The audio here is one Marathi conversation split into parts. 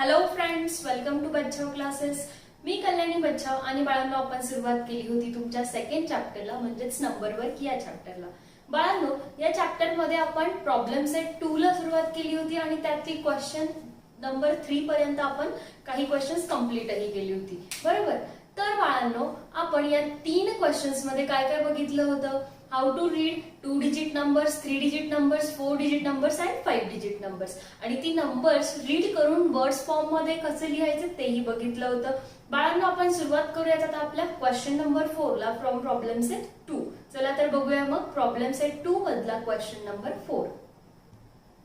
Hello friends, welcome to Bachchav classes. मी कल्याणी बच्चाव आणि बाळांनो आपण सुरुवात केली होती तुमच्या सेकंड चॅप्टरला म्हणजेच नंबर वर्क या चॅप्टरला. बाळांनो, या चॅप्टर मध्ये आपण प्रॉब्लेम सेट 2 ला सुरुवात केली होती आणि त्यातली क्वेश्चन नंबर 3 पर्यंत आपण काही क्वेश्चन्स कंप्लीटही केली होती, बरोबर. तर बाळांनो, आपण या 3 क्वेश्चन्स मध्ये काय काय बघितलं होतं? How to read 2 digit numbers, 3 digit numbers, 4 digit numbers and 5 digit numbers, आणि ती नंबर्स रीड करून वर्ड्स फॉर्म मध्ये कसे लिहायचे तेही बघितलं होतं. बाळांनो, आपण सुरुवात करूयात आता आपल्या क्वेश्चन नंबर 4 ला फ्रॉम प्रॉब्लेम सेट 2. चला तर बघूया मग प्रॉब्लेम सेट 2 मधला क्वेश्चन नंबर 4.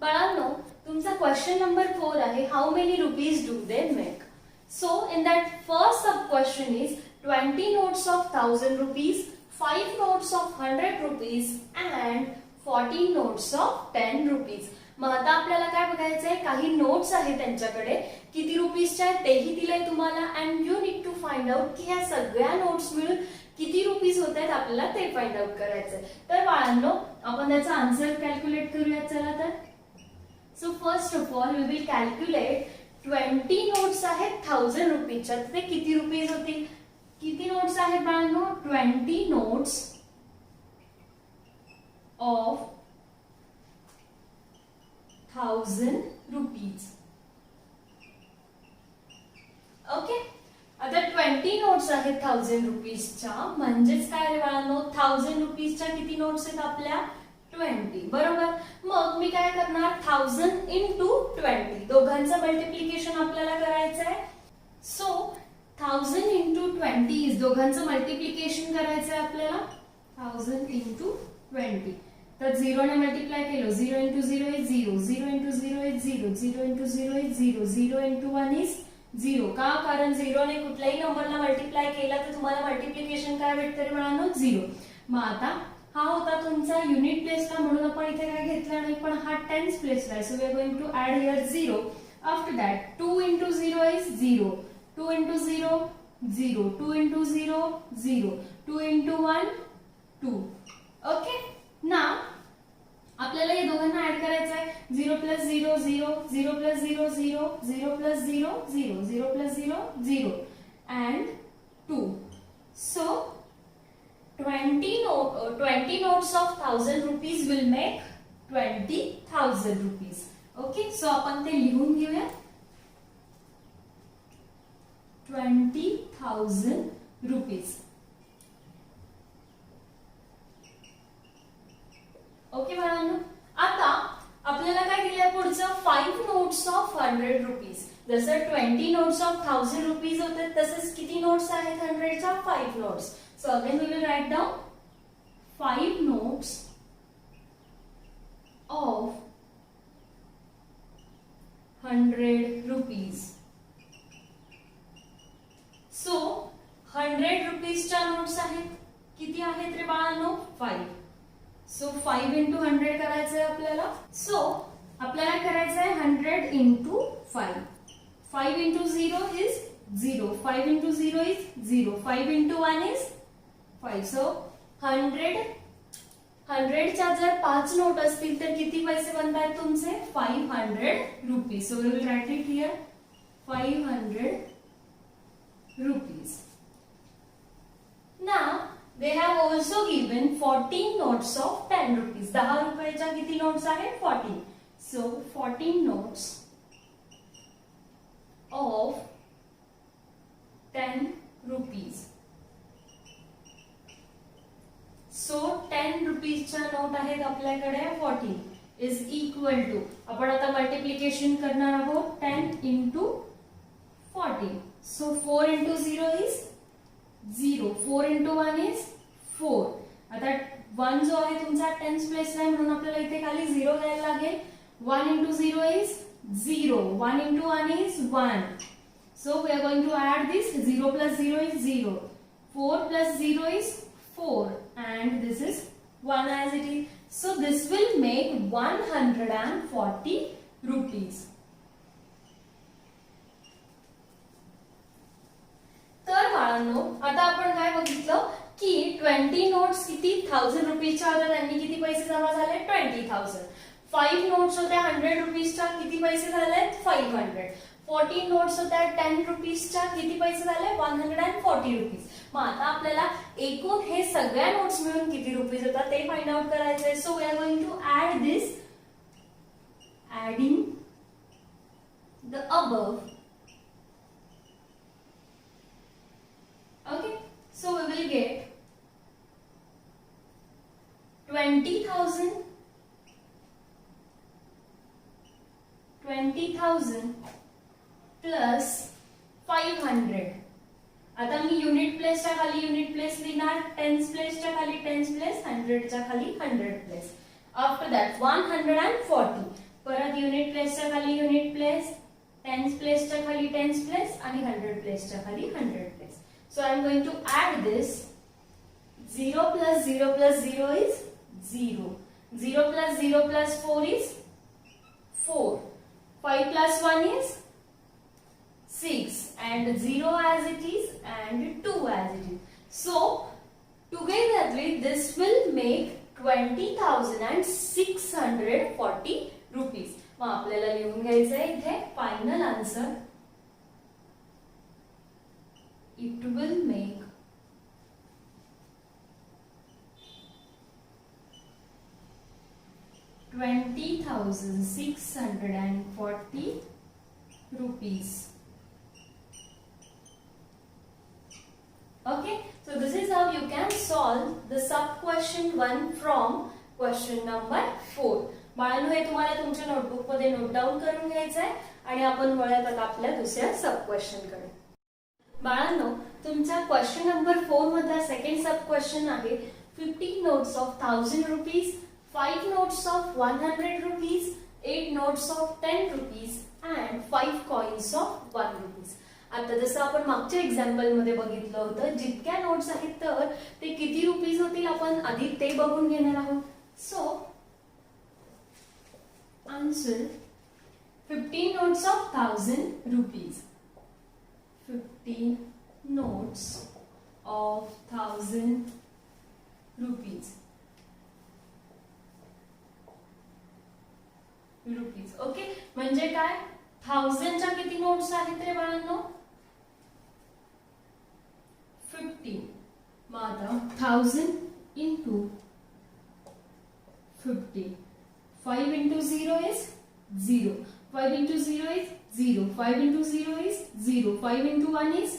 बाळांनो, तुमचा क्वेश्चन नंबर 4 आहे, how many rupees do they make? So in that first sub question is 20 notes of 1000 rupees, 5 notes of 100 rupees and 40 notes of 10 rupees. मग आता आपल्याला काय बघायचंय, काही नोट्स आहेत त्यांच्याकडे, किती रुपीजच्या तेही दिलंय तुम्हाला, and you need to find out की ह्या सगळ्या नोट्स मिळून किती रुपीज होत आहेत आपल्याला ते फाइंड आउट करायचंय. तर बाळांनो, आपण त्याचा आन्सर कॅल्क्युलेट करूया. चला तर. So first of all we will calculate 20 notes आहेत 1000 रुपीजच्या, ते किती रुपीज होतील? किती नोट्स आहेत बाळांनो? 20 नोट्स ऑफ 1000 रुपीज. ओके, आता 20 नोट्स आहेत 1000 रुपीजच्या, म्हणजेच काय रे बाळांनो, 1000 रुपीजच्या किती नोट्स आहेत आपल्या? 20, बरोबर. मग मी काय करणार, 1000 इंटू 20, दोघांचं मल्टिप्लिकेशन आपल्याला करायचं आहे. सो 1000 इंटू 20 दोघांचं मल्टिप्लिकेशन करायचं आहे आपल्याला. 1000 इंटू 20, तर 0 ने मल्टिप्लाय केलं, 0 into 0 is 0, 0 into 0 is 0, 0 into 0 is 0, 0 into 1 is 0. का? कारण 0 ने कुठल्याही नंबरला मल्टिप्लाय केला तर तुम्हाला मल्टिप्लिकेशन काय भेटतं बाळांनो? 0. मग आता हा होता तुमचा युनिट प्लेसला, म्हणून आपण इथे काय घेतलं नाही, पण हा टेन्स प्लेसला आहे. So we are going to add here 0. After that 2 into 0 is 0, 2 into 0 0, 2 into 0 0, 2 into 1 2. Okay, ना आपल्याला हे दोघांना ऍड करायचं आहे. 0 plus 0 0, 0 plus 0 0, 0 plus 0 0, 0 plus 0 0 and 2. So 20 notes of 1000 rupees will make 20,000 rupees. Okay, so आपण ते लिहून घेऊया. 20,000 rupees. ओके बाळांनो, आता आपल्याला काय दिलंय पुढचं, 5 notes of 100 rupees. जसं 20 notes of 1000 rupees होते, तसंच किती नोट्स आहेत 100 च्या? 5 notes. So again we will write down 5 notes of 100 rupees. So 100 rupees च्या नोट्स आहेत, किती आहेत रे बाळांनो? 5. सो 5 इंटू 100 करायचंय आपल्याला. सो आपल्याला करायचंय 100 into 5. 5 into 0 is 0, 5 into 0 is 0, 5 into 1 is 5. So 100 च्या जर 5 नोट असतील तर किती पैसे बनतात तुमचे? 500 rupees. So we will write it here, 500 rupees. Now they have also given 14 notes of 10 rupees. 10 रुपयाच्या किती नोट्स आहेत? 14. So 14 notes of 10 rupees. So 10 रुपीजच्या note आहेत आपल्याकडे 14 is equal to, आपण आता मल्टिप्लिकेशन करणार आहोत, 10 into 14. So 4 into 0 is 0, 4 into 1 is 4. आता 1 जो आहे तुमचा टेन्स प्लेसला आहे, म्हणून आपल्याला इथे खाली 0 घ्यायला लागेल. 1 into 0 is 0, 1 into 1 is 1. So we are going to add this. 0 plus 0 is 0, 4 plus 0 is 4 and this is 1 as it is. So this will make 140 rupees. तर बाळांनो, आता आपण काय बघितलं की 20 नोट्स किती 1000 रुपीजच्या होत्या, त्यांनी किती पैसे जमा झाले? 20,000. 5 नोट्स होत्या 100 रुपीजच्या, किती पैसे झाले? 500. 14 नोट्स होत्या 10 रुपीजच्या, किती पैसे झाले 140 रुपीज. मग आता आपल्याला एकूण हे सगळ्या नोट्स मिळून किती रुपीज होतात ते फाइंड आउट करायचंय. So we are going to add this, adding the above. Okay, so we will get 20,000 plus 500. आता मी युनिट प्लेसच्या खाली युनिट प्लेस लिहिणार, टेन्स प्लेसच्या खाली टेन्स प्लेस, 100च्या खाली 100 प्लेस. आफ्टर दॅट 140, परत युनिट प्लेसच्या खाली युनिट प्लेस, टेन्स प्लेसच्या खाली टेन्स प्लेस आणि 100 प्लेसच्या खाली 100 place. So I am going to add this. 0 plus 0 plus 0 is 0. 0 plus 0 plus 4 is 4. 5 plus 1 is 6. And 0 as it is and 2 as it is. So together this will make 20,640 rupees. मग आपल्याला लिहून घ्यायचं आहे इथे final answer. It will make 20,640 rupees. Okay, so this is how you can solve the sub question 1 from question number 4. बाळांनो, हे तुम्हाला तुमच्या नोटबुक मध्ये नोट डाऊन करून घ्यायचं आहे आणि आपण वळूयात आता आपल्या दुसऱ्या सब क्वेश्चन कडे. बाळांनो, तुमचा क्वेश्चन नंबर 4 मधला सेकंड सब क्वेश्चन आहे 15 notes of 1000 rupees, 5 notes of 100 rupees, 8 notes of 10 rupees and 5 coins of 1 rupees. आता जसं आपण मागच्या एक्झाम्पल मध्ये बघितलं होतं, जितक्या नोट्स आहेत तर ते किती रुपीज होतील आपण आधी ते बघून घेणार आहोत. So answer 15 notes of 1000 rupees. 15 notes of 1000 rupees. Okay, म्हणजे काय 1000 च्या किती नोट्स आहेत रे बाळांनो 15. मग आता 1000 into 50. 5 into 0 is 0. 5 into 0 is 0. 5 into 0 is 0. 5 into 1 is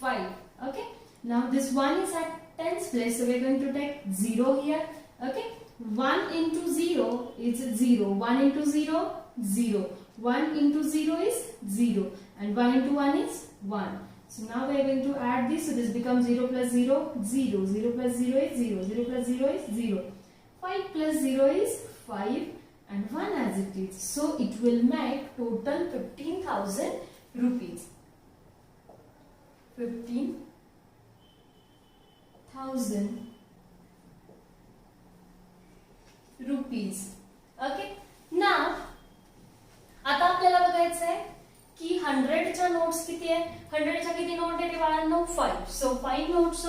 5. Okay. Now this 1 is at tens place, so we are going to take 0 here. Okay. 1 into 0 is 0. 1 into 0, 0. 1 into 0 is 0. And 1 into 1 is 1. So now we are going to add this. So this becomes 0 plus 0, 0. 0 plus 0 is 0. 0 plus 0 is 0. 5 plus 0 is 5. And 1 as it is. So it will make total 15,000 rupees. 15,000 rupees. Okay. Now, आता आपल्याला बघायचं आहे की 100 च्या नोट्स किती आहे. 100 च्या किती नोट आहे बाळांनो 5. So 5 notes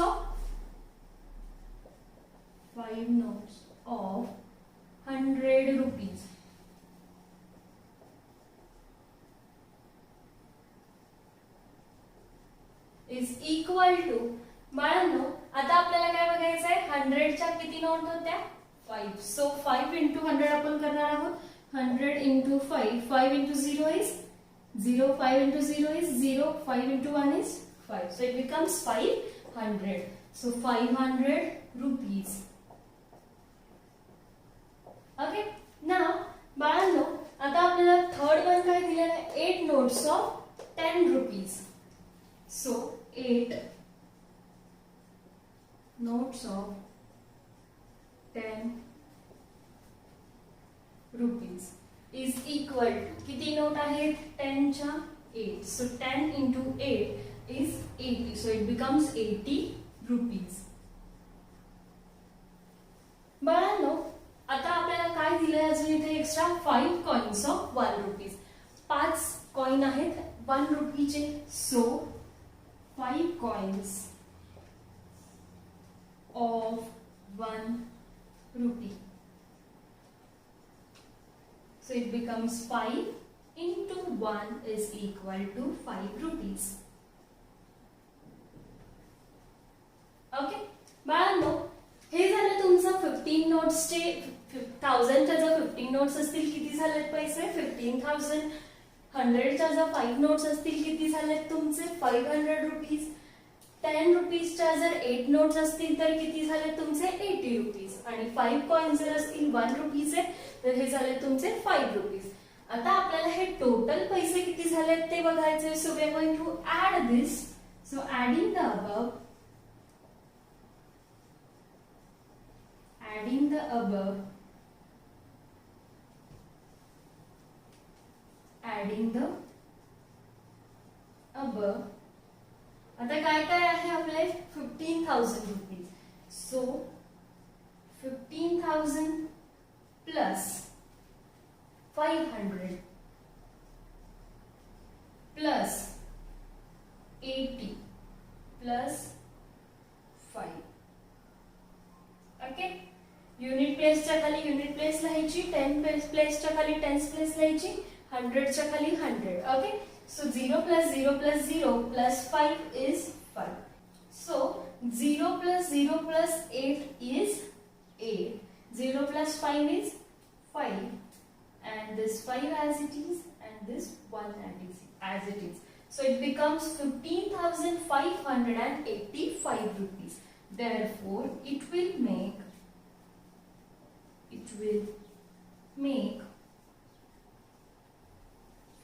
of 100 rupees. Is equal to बाळांनो, आता आपल्याला काय बघायचं आहे 100 च्या किती नोट होत्या 5. So 5 into 100 आपण करणार आहोत. 100 into 5. 5 into 0 is 0. 5 into 0 is 0. 5 into 1 is 5. So it becomes 500. So 500 rupees. Okay. Now बाळांनो, आता आपल्याला थर्ड वन काय दिलेलं आहे 8 notes of 10 rupees. So 8 notes of 10 rupees is equal to किती नोट आहेत 10 च्या 8. So 10 into 8 is 80. So it becomes 80 rupees. बाळांनो, आता आपल्याला काय दिलंय अजून इथे extra 5 coins of 1 rupees. 5 coin आहेत 1 रुपीचे. So 5 coins of 1 rupee. So it becomes 5 into 1 is equal to 5 rupees. Okay बाळांनो, हे झालं तुमचं 15 नोट्सचे 1000च्या जर 15 नोट्स असतील किती झालेत पैसे 15,000. 100च्या जर 5 नोट्स असतील किती झालेत तुमचे 500 रुपीज. 10 रुपीजच्या जर 8 नोट्स असतील तर किती झाले तुमचे 80 रुपीज. आणि 5 कॉइन्स जर असतील 1 रुपीचे तर हे झाले तुमचे 5 रुपीज. आता आपल्याला हे टोटल पैसे किती झालेत ते बघायचे. So we are going to add this. So adding the above, adding the above, adding the above. आता काय काय आहे आपले 15,000 rupees. So 15,000 plus 500 plus 80 plus 5. Okay, unit प्लेसच्या खाली युनिट प्लेस लिहायची, 10 प्लेसच्या खाली 10 प्लेस लिहायची, 100च्या खाली 100. Okay, so 0 plus 0 plus 0 plus 5 is 5. So 0 plus 0 plus 8 is 8. 0 plus 5 is 5. And this 5 as it is, and this 1 as it is. So it becomes 15,585 rupees. Therefore, it will make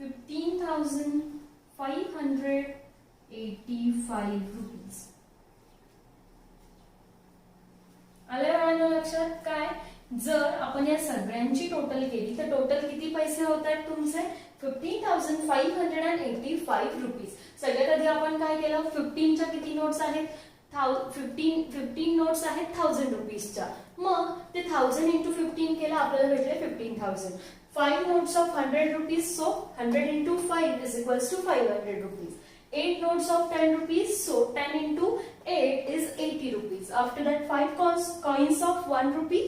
15,585 rupees. आलं बाळांनो लक्षात. काय जर आपण या सगळ्यांची टोटल केली तर टोटल किती पैसे होतात तुमचे 15,585 रुपीज. सगळ्यात आधी आपण काय केलं 15च्या किती नोट्स आहेत 15 नोट्स आहेत 1000 रुपीजच्या. मग ते 1000 into 15 केलं आपल्याला भेटले 15,000. 5 notes of 100 rupees, so 100 into 5 is equals to 500 rupees. 8 notes of 10 rupees, so 10 into 8 is 80 rupees. After that 5 coins of 1 rupee,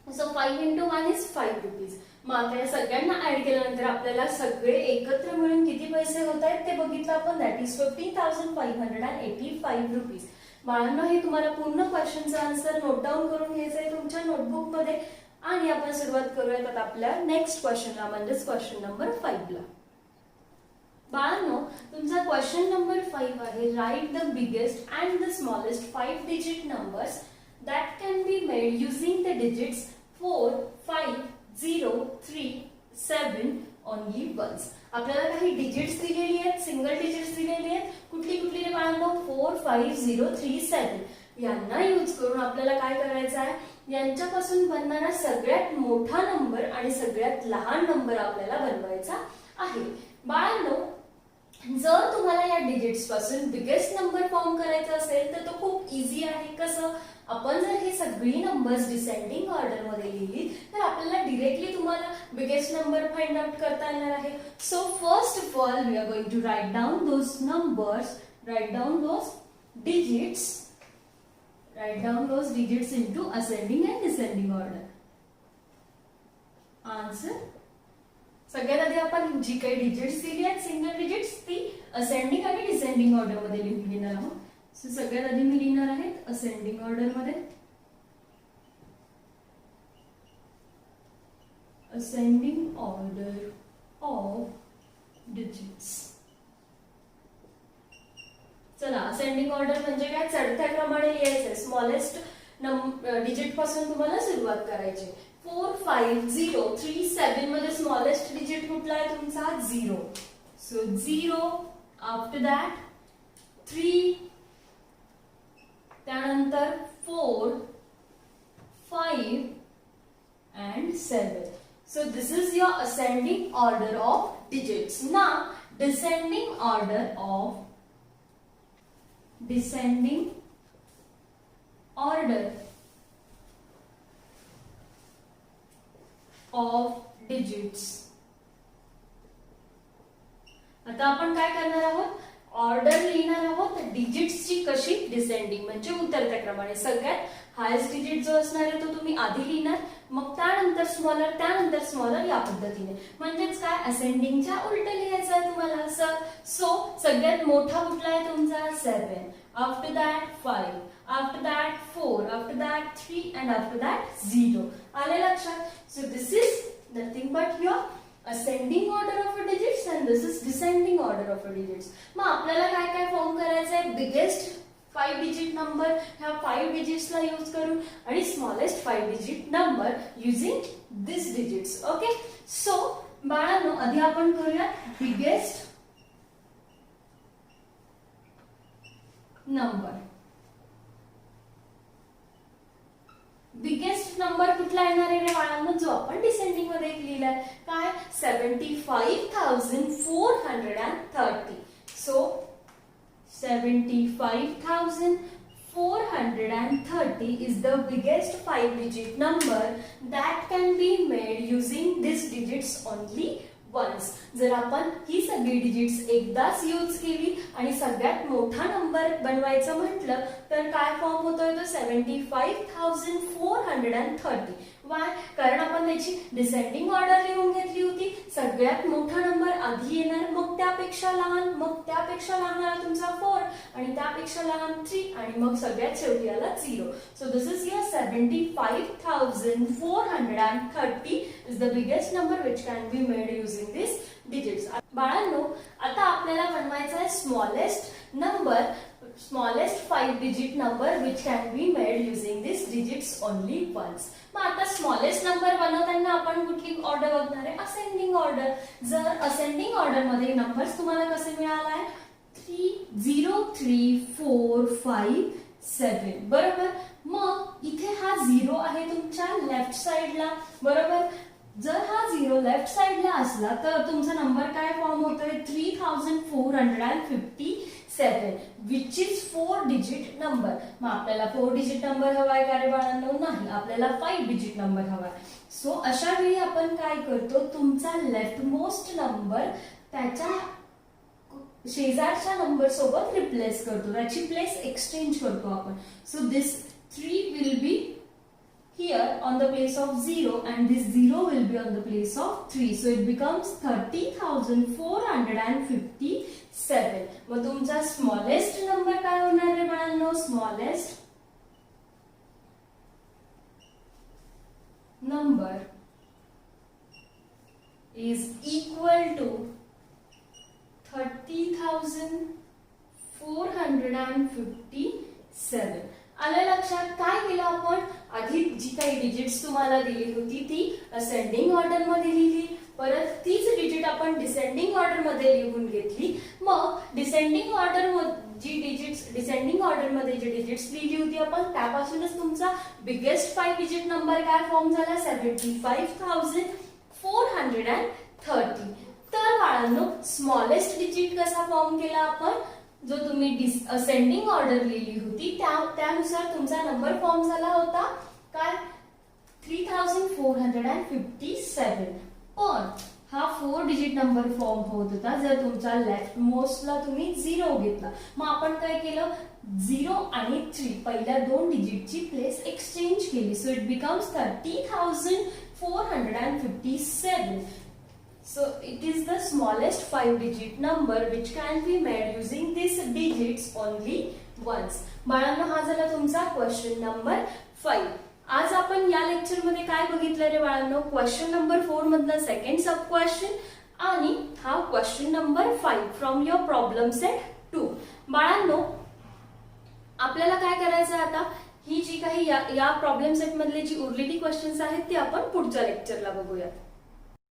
so 5 into 1 is 5 rupees. मग आता या सगळ्यांना ऍड केल्यानंतर आपल्याला सगळे एकत्र मिळून किती पैसे होत आहेत ते बघितलं आपण. That is 15,585 rupees. बाळांनो, हे तुम्हाला पूर्ण क्वेश्चनचा आन्सर नोट डाऊन करून घ्यायचं आहे तुमच्या नोटबुक मध्ये. आणि आपण सुरुवात करूयात आता आपल्या नेक्स्ट क्वेश्चनला, म्हणजेच क्वेश्चन नंबर 5 ला. बाळांनो, तुमचा क्वेश्चन नंबर 5 आहे write the biggest and the smallest 5 digit numbers that can be made using the digits 4, 5, 0, 3, 7 only once. आपल्याला काही डिजिट्स दिलेली आहेत, सिंगल डिजिट्स दिलेली आहेत. कुठली कुठली रे बाळांनो 4, 5, 0, 3, 7. यांना यूज करून आपल्याला काय करायचं आहे, यांच्यापासून बनणारा सगळ्यात मोठा नंबर आणि सगळ्यात लहान नंबर आपल्याला बनवायचा आहे. बाळांनो, जर तुम्हाला या डिजिट्स पासून बिगेस्ट नंबर फॉर्म करायचा असेल तर तो खूप इझी आहे. कसं, आपण जर ही सगळी नंबर्स डिसेंडिंग ऑर्डर मध्ये लिहिली तर आपल्याला डायरेक्टली तुम्हाला बिगेस्ट नंबर फाइंड आउट करता येणार आहे. So first of all we are going to write down those numbers, write down those digits, write down those digits into ascending and descending order. Answer, सगळ्यात आधी आपण जी काही डिजिट्स दिली आहेत सिंगल डिजिट्स ती असेंडिंग आणि डिसेंडिंग ऑर्डर मध्ये लिहून घेणार आहोत. सो सगळ्यात आधी मी लिहिणार आहे असेंडिंग ऑर्डर मध्ये. Ascending order of digits. चला, असेंडिंग ऑर्डर म्हणजे काय, चढत्या क्रमाने लिहायचं. स्मॉलेस्ट डिजिट पासून तुम्हाला सुरुवात करायची. 4, 5, 0, 3, 7 मध्ये स्मॉलेस्ट डिजिट कुठला आहे तुमचा 0. सो 0, आफ्टर दॅट 3, त्यानंतर 4, 5 and 7. So this is your ascending order of digits. Now descending order of digits. आता आपण काय करणार आहोत, ऑर्डर लिहिणार आहोत डिजिट्सची. कशी, डिसेंडिंग म्हणजे उतरत्या क्रमाने. सगळ्यात हायेस्ट डिजिट जो असणार आहे तो तुम्ही आधी लिहिणार, मग त्यानंतर स्मॉलर या पद्धतीने. म्हणजेच काय, असेंडिंगच्या उलट लिहायचं आहे तुम्हाला असं. सो सगळ्यात मोठा कुठला आहे तुमचा 7, after that 5, after that 4, after that 3 and after that 0. आले लक्षात? So this is nothing but your ascending order of a digits and this is descending order of a digits. मग आपल्याला काय काय फॉर्म करायचं आहे, बिगेस्ट 5 डिजिट नंबर ह्या 5 डिजिट्स ला यूज करून आणि smallest 5 digit number using this digits. Okay, so बाळांनो आधी आपण करूया बिगेस्ट नंबर. बिगेस्ट नंबर कुठला येणार आहे रे बाळांनो, जो आपण डिसेंडिंग मध्ये लिहिलाय. काय, 75,430. So 75,430 is the biggest 5 digit number that can be made using these digits only once. जर आपण ही सगळी डिजिट्स एकदाच यूज केली आणि सगळ्यात मोठा नंबर बनवायचं म्हटलं तर काय फॉर्म होतोय तो 75,430. वाय, कारण आपण त्याची डिसेंडिंग ऑर्डर लिहून घेतली होती. सगळ्यात मोठा नंबर आधी येणार, मग त्यापेक्षा लहान, मग त्यापेक्षा लहान आला तुमचा 4 आणि त्यापेक्षा लहान 3 आणि मग सगळ्यात शेवटी आला 0. So this is your 75,430 is the biggest number which can be made using this digits. बाळांनो आता आपल्याला बनवायचा आहे smallest number, smallest 5 digit number which can be made using this digits only once. मग आता स्मॉलेस्ट नंबर बनवताना आपण कुठली ऑर्डर बघणार आहे, असेंडिंग ऑर्डर. जर असेंडिंग ऑर्डर मध्ये नंबर्स तुम्हाला कसे मिळालाय, 0 3 4 5 7. बरोबर, मग इथे हा 0 आहे तुमच्या लेफ्ट साइडला. बरोबर, जर हा 0 लेफ्ट साइडला असला तर तुमचा नंबर काय फॉर्म होतोय, 3,457 विच इज 4 डिजिट नंबर. मग आपल्याला 4 डिजिट नंबर हवाय का रे बाळांनो, नाही, आपल्याला 5 डिजिट नंबर हवाय. सो अशा वेळी आपण काय करतो, तुमचा लेफ्ट मोस्ट नंबर त्याच्या शेजारच्या नंबर सोबत रिप्लेस करतो, त्याची प्लेस एक्सचेंज करतो आपण. So this 3 will be here on the place of 0 and this 0 will be on the place of 3. So it becomes 30,457. मग तुमचा स्मॉलेस्ट नंबर काय होणार आहे बाळांनो, smallest number is equal to 30,457. आलं लक्षात? काय केलं आपण, आधी जी काही डिजिट्स तुम्हाला दिली होती ती असेंडिंग ऑर्डर मध्ये लिहिली, परत तीच डिजिट आपण डिसेंडिंग ऑर्डर मध्ये लिहून घेतली. मग डिसेंडिंग ऑर्डर मध्ये जे डिजिट्स लिहिली होती आपण त्यापासूनच तुमचा बिगेस्ट 5 डिजिट नंबर काय फॉर्म झाला, 75,430. तर बाळांनो स्मॉलेस्ट डिजिट कसा फॉर्म केला आपण, जो तुम्ही असेंडिंग ऑर्डर लिहिली होती त्यानुसार तुमचा नंबर फॉर्म झाला होता काय, 3,457. पण हा 4 डिजिट नंबर फॉर्म होत होता जर तुमचा लेफ्ट मोस्टला तुम्ही 0 घेतला. मग आपण काय केलं, 0 आणि 3 पहिल्या 2 डिजिटची प्लेस एक्सचेंज केली. So it becomes 30,457. So it is the smallest 5 digit number which can be made using these digits only once. बाळांनो हा झाला तुमचा क्वेश्चन नंबर 5. आज आपण या लेक्चर मध्ये काय बघितलं रे बाळांनो, क्वेश्चन नंबर 4 मधला सेकंड सब क्वेश्चन आणि हा question number 5 from your problem set 2. बाळांनो आपल्याला काय करायचं आता, ही जी काही या प्रॉब्लेम सेट मधले जी उरलेली क्वेश्चन्स आहेत ती आपण पुढच्या लेक्चरला बघूया.